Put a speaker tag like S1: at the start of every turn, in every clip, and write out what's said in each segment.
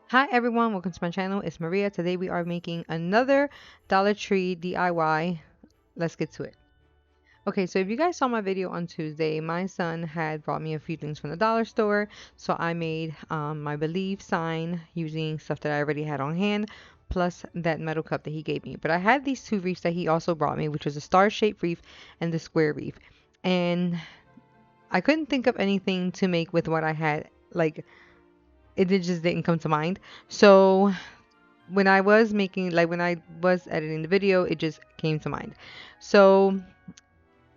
S1: Hi everyone, welcome to my channel. It's Maria. Today we are making another Dollar Tree DIY. Let's get to it. Okay, so if you guys saw my video on Tuesday, my son had brought me a few things from the dollar store. So I made my Believe sign using stuff that I already had on hand, plus that metal cup that he gave me. But I had these two wreaths that he also brought me, which was a star-shaped wreath and the square wreath. And I couldn't think of anything to make with what I had. Like, just didn't come to mind. So when I was making, like when I was editing the video, it just came to mind. So,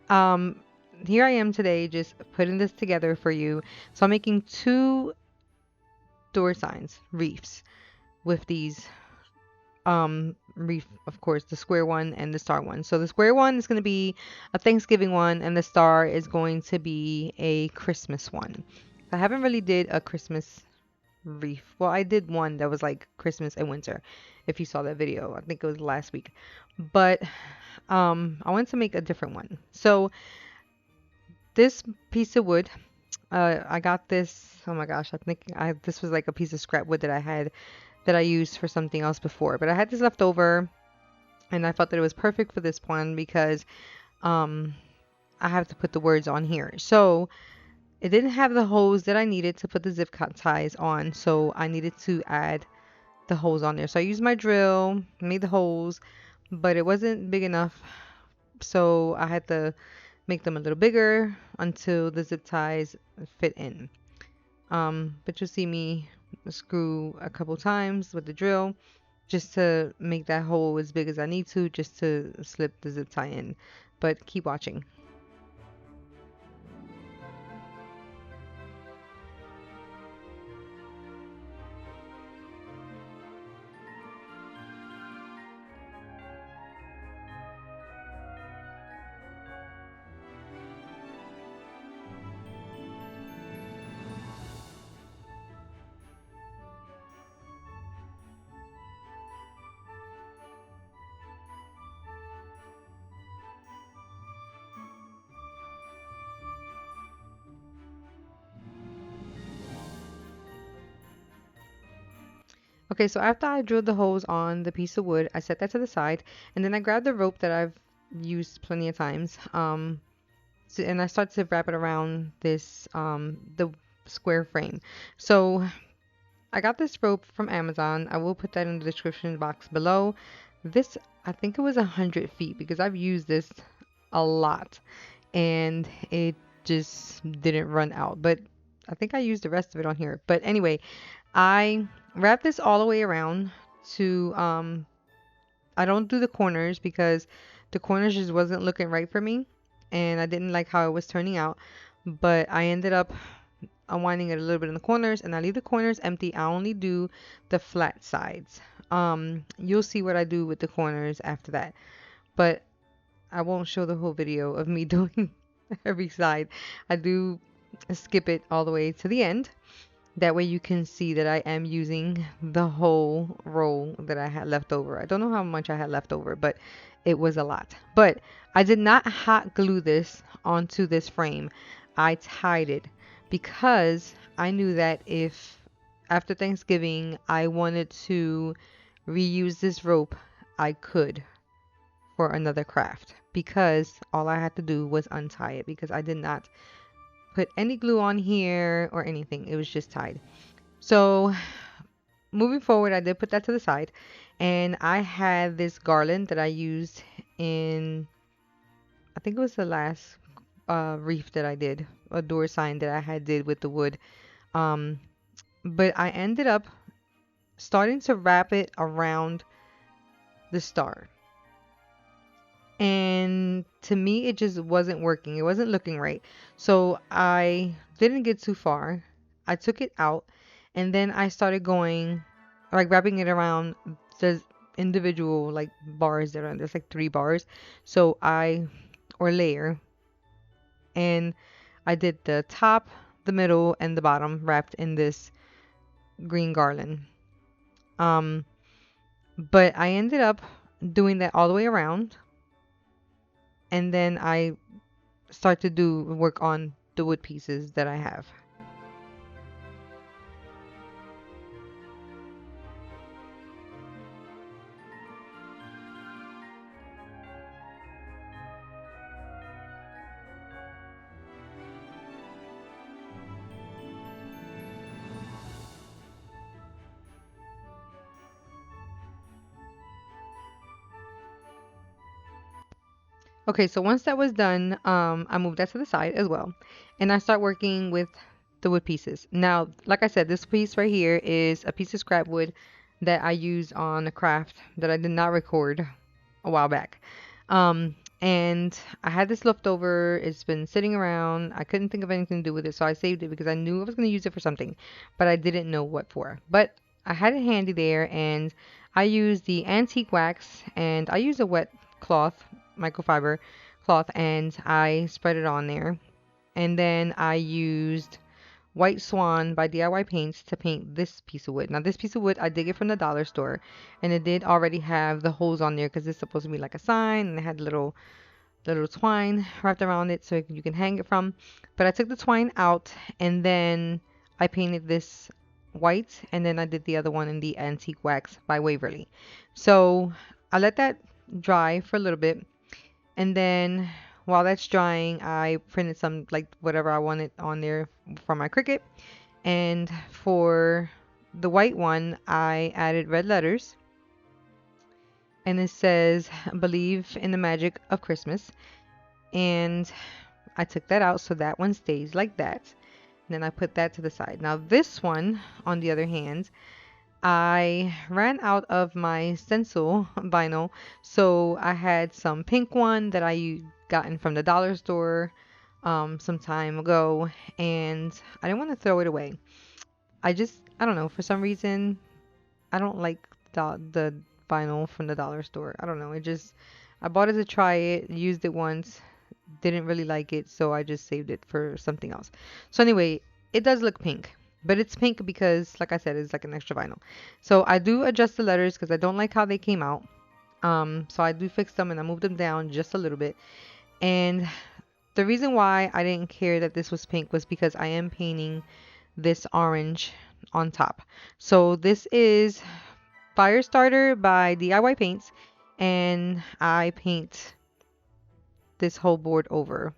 S1: um, here I am today just putting this together for you. So I'm making two door signs, wreaths, with these wreath, of course, the square one and the star one. So the square one is going to be a Thanksgiving one, and the star is going to be a Christmas one. I haven't really did a Christmas wreath. Well, I did one that was like Christmas and winter. If you saw that video, I think it was last week. But I wanted to make a different one. So this piece of wood, I got this. Oh my gosh, I think this was like a piece of scrap wood that I had that I used for something else before. But I had this left over, and I thought that it was perfect for this one because um I have to put the words on here. So it didn't have the holes that I needed to put the zip ties on, so I needed to add the holes on there. So I used my drill, made the holes, but it wasn't big enough. So I had to make them a little bigger until the zip ties fit in. But you'll see me screw a couple times with the drill just to make that hole as big as I need to, just to slip the zip tie in. But keep watching. Okay, so after I drilled the holes on the piece of wood, I set that to the side, and then I grabbed the rope that I've used plenty of times. And I started to wrap it around this the square frame. So I got this rope from Amazon. I will put that in the description box below. This, I think it was 100 feet because I've used this a lot and it just didn't run out. But I think I used the rest of it on here. But anyway, I wrapped this all the way around to I don't do the corners because the corners just wasn't looking right for me and I didn't like how it was turning out. But I ended up unwinding it a little bit in the corners, and I leave the corners empty. I only do the flat sides. You'll see what I do with the corners after that. But I won't show the whole video of me doing every side. I do skip it all the way to the end. That way you can see that I am using the whole roll that I had left over. I don't know how much I had left over, but it was a lot. But I did not hot glue this onto this frame. I tied it because I knew that if after Thanksgiving I wanted to reuse this rope, I could for another craft because all I had to do was untie it because I did not put any glue on here or anything. It was just tied. So moving forward, I did put that to the side, and I had this garland that I used in, I think it was the last wreath that I did, a door sign that I had did with the wood. Um, but I ended up starting to wrap it around the star. And to me, it just wasn't working. It wasn't looking right. So I didn't get too far. I took it out and then I started going, like wrapping it around the individual like bars that are, there's like 3 bars. So or layer, and I did the top, the middle, and the bottom wrapped in this green garland. Um, but I ended up doing that all the way around. And then I start to do work on the wood pieces that I have. Okay, so once that was done, I moved that to the side as well, and I start working with the wood pieces. Now, like I said, this piece right here is a piece of scrap wood that I used on a craft that I did not record a while back. And I had this left over. It's been sitting around. I couldn't think of anything to do with it, so I saved it because I knew I was going to use it for something, but I didn't know what for. But I had it handy there, and I used the antique wax, and I used a wet cloth, microfiber cloth, and I spread it on there. And then I used White Swan by DIY Paints to paint this piece of wood. Now, this piece of wood, I did get from the dollar store, and it did already have the holes on there because it's supposed to be like a sign, and it had little twine wrapped around it so you can hang it from. But I took the twine out, and then I painted this white, and then I did the other one in the antique wax by Waverly. So I let that dry for a little bit, and then while that's drying, I printed some like whatever I wanted on there for my Cricut. And for the white one, I added red letters, and it says "Believe in the Magic of Christmas." And I took that out so that one stays like that. And then I put that to the side. Now this one, on the other hand, I ran out of my stencil vinyl, so I had some pink one that I gotten from the dollar store some time ago, and I didn't want to throw it away. I don't know, for some reason, I don't like the vinyl from the dollar store. I don't know, I bought it to try it, used it once, didn't really like it, so I just saved it for something else. So anyway, it does look pink, but it's pink because, like I said, it's like an extra vinyl. So I do adjust the letters because I don't like how they came out. So I do fix them and I moved them down just a little bit. And the reason why I didn't care that this was pink was because I am painting this orange on top. So this is Firestarter by DIY Paints, and I paint this whole board over.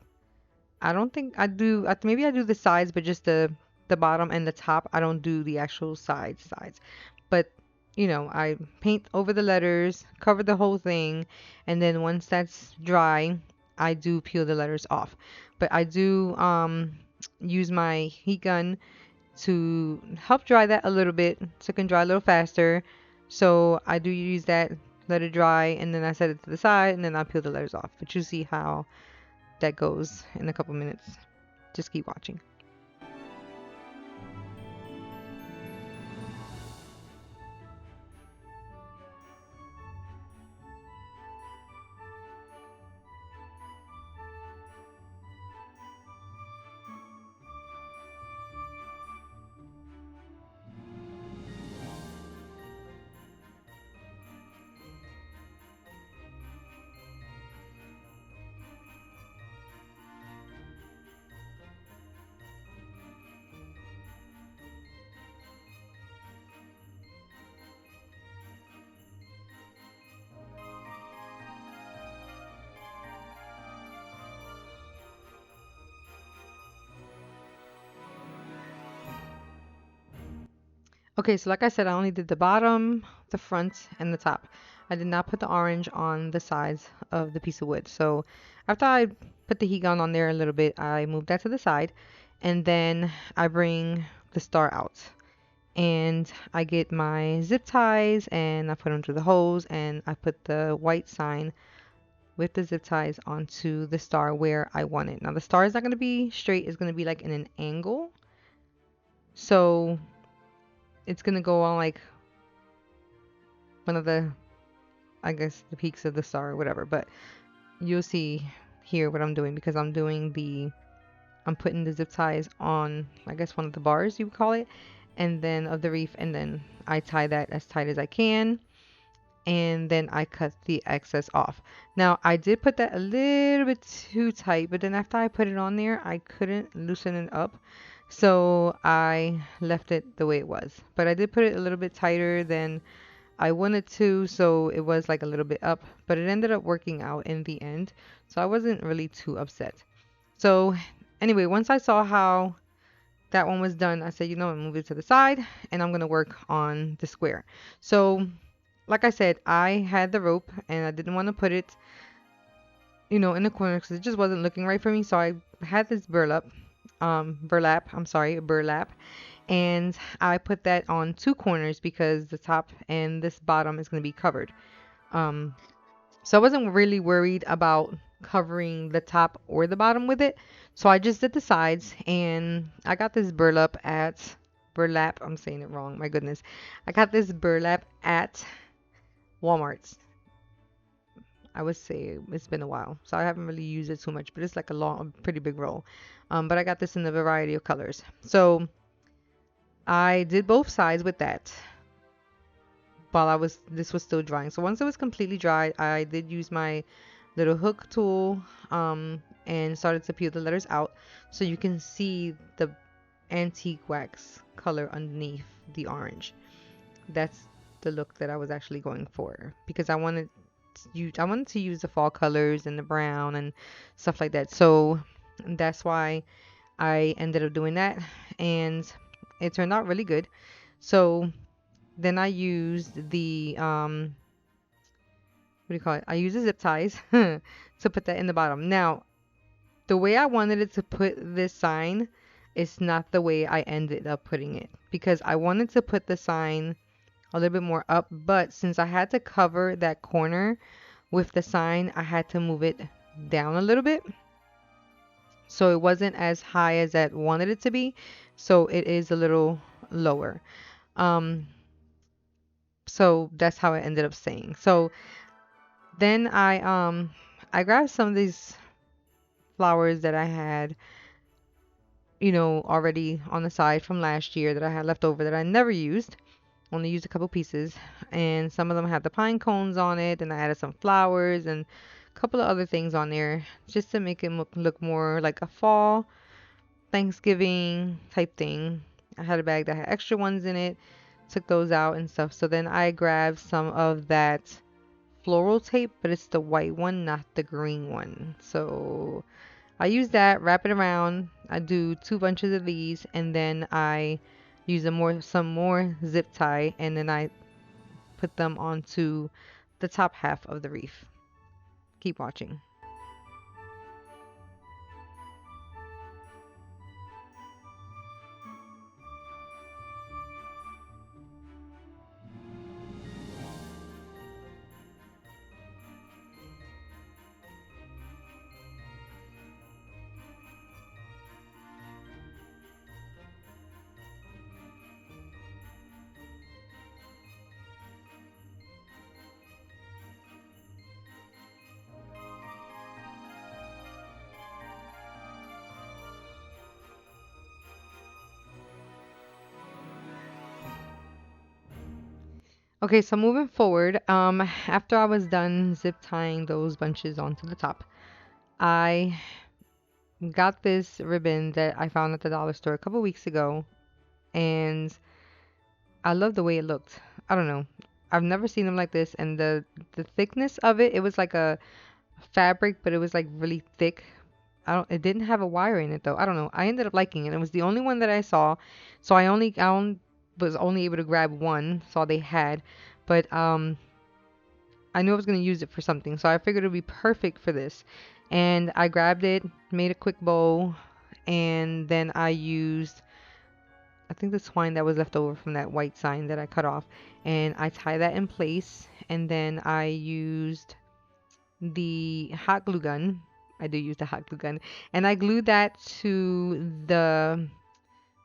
S1: I don't think I do. Maybe I do the sides, but just the bottom and the top. I don't do the actual sides. But I paint over the letters, cover the whole thing, and then once that's dry, I do peel the letters off. But I do use my heat gun to help dry that a little bit, so it can dry a little faster. So I do use that, let it dry, and then I set it to the side, and then I peel the letters off. But you see how that goes in a couple minutes. Just keep watching. Okay, so like I said, I only did the bottom, the front, and the top. I did not put the orange on the sides of the piece of wood. So after I put the heat gun on there a little bit, I moved that to the side, and then I bring the star out. And I get my zip ties and I put them through the holes, and I put the white sign with the zip ties onto the star where I want it. Now the star is not going to be straight, it's going to be like in an angle. So it's going to go on like one of the, I guess, the peaks of the star or whatever. But you'll see here what I'm doing, because I'm putting the zip ties on, I guess, one of the bars, you would call it, and then of the reef, and then I tie that as tight as I can, and then I cut the excess off. Now I did put that a little bit too tight, but then after I put it on there, I couldn't loosen it up, so I left it the way it was. But I did put it a little bit tighter than I wanted to, so it was like a little bit up, but it ended up working out in the end, so I wasn't really too upset. So anyway, once I saw how that one was done, I said, I'm move it to the side, and I'm gonna work on the square. So like I said, I had the rope and I didn't want to put it you know, in the corner because it just wasn't looking right for me. So I had this burlap, and I put that on two corners because the top and this bottom is going to be covered. Um, so I wasn't really worried about covering the top or the bottom with it. So I just did the sides, and I got this burlap. I'm saying it wrong. My goodness. I got this burlap at Walmart's. I would say it's been a while, so I haven't really used it too much, but it's like a pretty big roll. But I got this in a variety of colors. So I did both sides with that while this was still drying. So once it was completely dry, I did use my little hook tool, and started to peel the letters out so you can see the antique wax color underneath the orange. That's the look that I was actually going for because I wanted to use the fall colors and the brown and stuff like that. So that's why I ended up doing that, and it turned out really good. So then I used the what do you call it? I used the zip ties to put that in the bottom. Now, the way I wanted it to put this sign is not the way I ended up putting it because I wanted to put the sign a little bit more up, but since I had to cover that corner with the sign, I had to move it down a little bit. So it wasn't as high as I wanted it to be. So it is a little lower. Um, so that's how I ended up saying. So then I grabbed some of these flowers that I had, you know, already on the side from last year that I had left over that I never used. Only used a couple pieces, and some of them had the pine cones on it, and I added some flowers and a couple of other things on there just to make it look more like a fall Thanksgiving type thing. I had a bag that had extra ones in it, took those out and stuff. So then I grabbed some of that floral tape, but it's the white one, not the green one. So I use that, wrap it around. I do two bunches of these, and then I use some more zip tie, and then I put them onto the top half of the wreath. Keep watching. Okay, so moving forward, after I was done zip tying those bunches onto the top, I got this ribbon that I found at the dollar store a couple weeks ago, and I love the way it looked. I don't know. I've never seen them like this, and the thickness of it, it was like a fabric, but it was like really thick. It didn't have a wire in it though. I don't know. I ended up liking it. It was the only one that I saw, so was only able to grab one. So they had, but I knew I was gonna use it for something, so I figured it would be perfect for this. And I grabbed it, made a quick bow, and then I used I think the twine that was left over from that white sign that I cut off, and I tie that in place, and then I used the hot glue gun. I do use the hot glue gun, and I glued that to the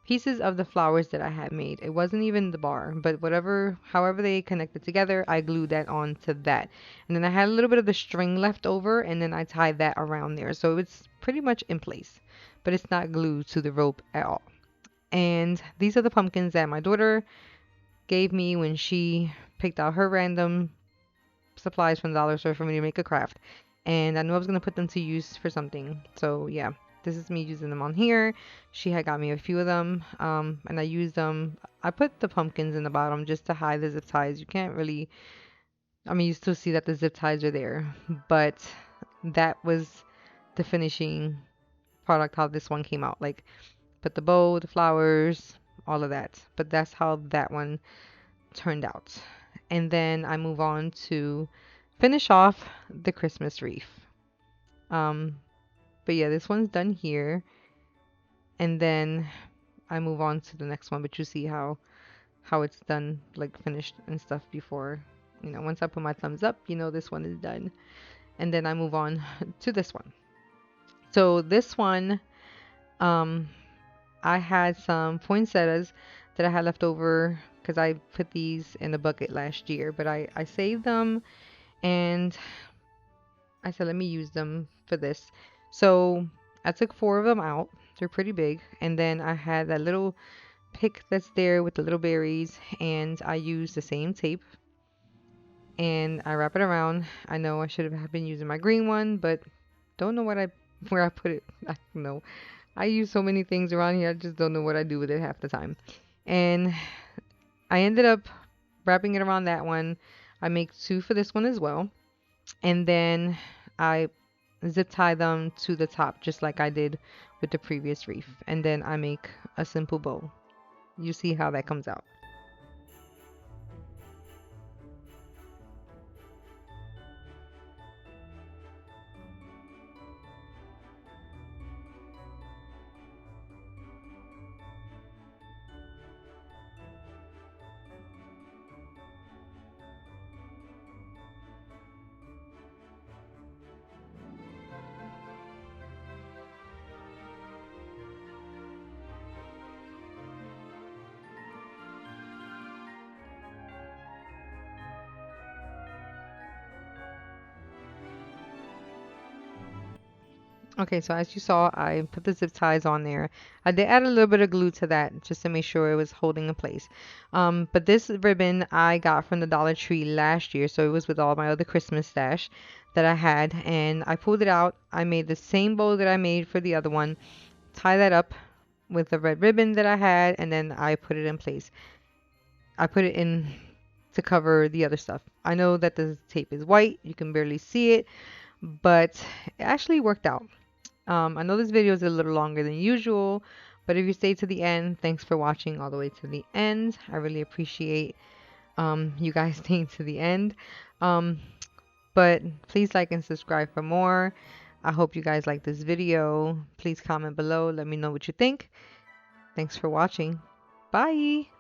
S1: pieces of the flowers that I had made. It wasn't even the bar, but however they connected together, I glued that onto that. And then I had a little bit of the string left over, and then I tied that around there. So it's pretty much in place, but it's not glued to the rope at all. And these are the pumpkins that my daughter gave me when she picked out her random supplies from the dollar store for me to make a craft. And I knew I was going to put them to use for something. So yeah, this is me using them on here. She had got me a few of them, and I used them. I put the pumpkins in the bottom just to hide the zip ties. You can't really, I mean, you still see that the zip ties are there, but that was the finishing product, how this one came out. Like, put the bow, the flowers, all of that. But that's how that one turned out. And then I move on to finish off the Christmas wreath. Um, but yeah, this one's done here. And then I move on to the next one, but you see how it's done, like finished and stuff before. Once I put my thumbs up, this one is done. And then I move on to this one. So this one, um, I had some poinsettias that I had left over because I put these in a bucket last year, but I saved them and I said, let me use them for this. So I took 4 of them out. They're pretty big. And then I had that little pick that's there with the little berries, and I used the same tape and I wrap it around. I know I should have been using my green one, but don't know where I put it. I don't know. I use so many things around here. I just don't know what I do with it half the time. And I ended up wrapping it around that one. I make 2 for this one as well. And then I zip tie them to the top just like I did with the previous wreath. And then I make a simple bow. You see how that comes out. Okay, so as you saw, I put the zip ties on there. I did add a little bit of glue to that just to make sure it was holding in place. But this ribbon I got from the Dollar Tree last year, so it was with all my other Christmas stash that I had. And I pulled it out. I made the same bow that I made for the other one. Tie that up with the red ribbon that I had, and then I put it in place. I put it in to cover the other stuff. I know that the tape is white. You can barely see it, but it actually worked out. I know this video is a little longer than usual, but if you stay to the end, thanks for watching all the way to the end. I really appreciate you guys staying to the end. Um, but please like and subscribe for more. I hope you guys like this video. Please comment below. Let me know what you think. Thanks for watching. Bye.